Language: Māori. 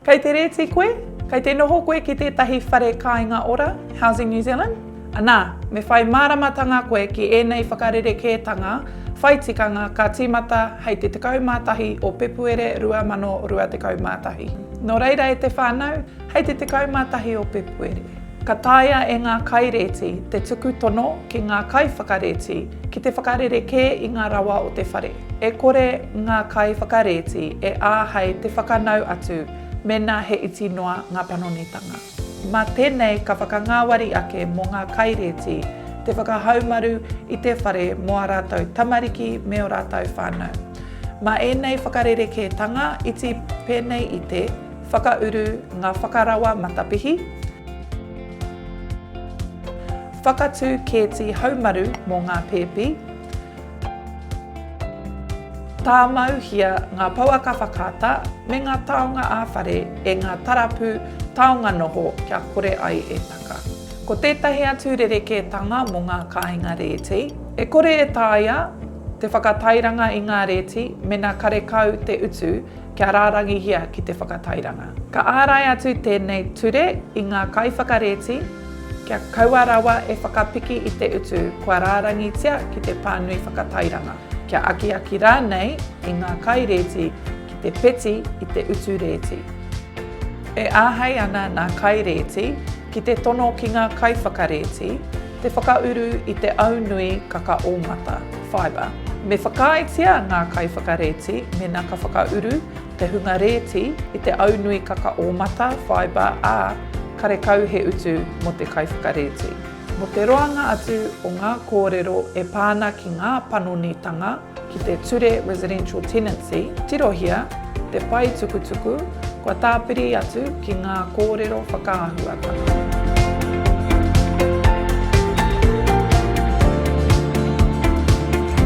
Kei te rēti koe, kei te noho koe ki tētahi whare kāinga ora, Housing New Zealand. Anā, me whai māramatanga koe ki ēnei whakarerekētanga, whai tikanga ka tīmata hei te tekau mātahi o Pepuere 2021. Nō reira e te whānau, hei te tekau mātahi o Pepuere. Ka taea e ngā kairēti, te tuku tono ki ngā kaiwhakarēti, ki te whakarerekē i ngā rawa o te whare. E kore ngā kaiwhakarēti e āhei te whakanau atu, mena he iti noa ngā panonitanga. Mā tēnei ka whakangāwari ake mō ngā kairēti, te whakahaumaru i te whare mō a rātou tamariki me o rātou whānau. Mā ēnei whakarerekētanga iti pēnei i te whakauru ngā whakarawa matapihi, whakatū kēti haumaru mō ngā pēpi, tāmau hia ngā pauaka whakata me ngā taonga āwhare e ngā tarapu taonga noho kia kore ai e taka. Ko tētahi atu rerekētanga mō ngā kāinga rēti, e kore e taea te whakatairanga i ngā rēti me nā karekau te utu kia rārangi hia ki te whakatairanga. Ka ārai atu tēnei ture i ngā kaiwhakarēti kia kaua rawa e whakapiki i te utu kua rārangi tia ki te pānui whakatairanga. Kia aki rānei i ngā kairēti ki te peti i te utu rēti. E āhei ana ngā kairēti ki te tono ki ngā kaiwhakarēti, te whakauru i te aunui kaka ōmata, fibre. Me whakaitia ngā kaiwhakarēti me nā ka whakauru te hunga rēti i te aunui kaka ōmata, fibre, ā karekau he utu mo te kaiwhakarēti. Mo te roanga atu o ngā kōrero e pāna ki ngā panonitanga ki te ture Residential Tenancy, tirohia, te pai tukutuku, kua tāpiri atu ki ngā kōrero whakaahuatanga.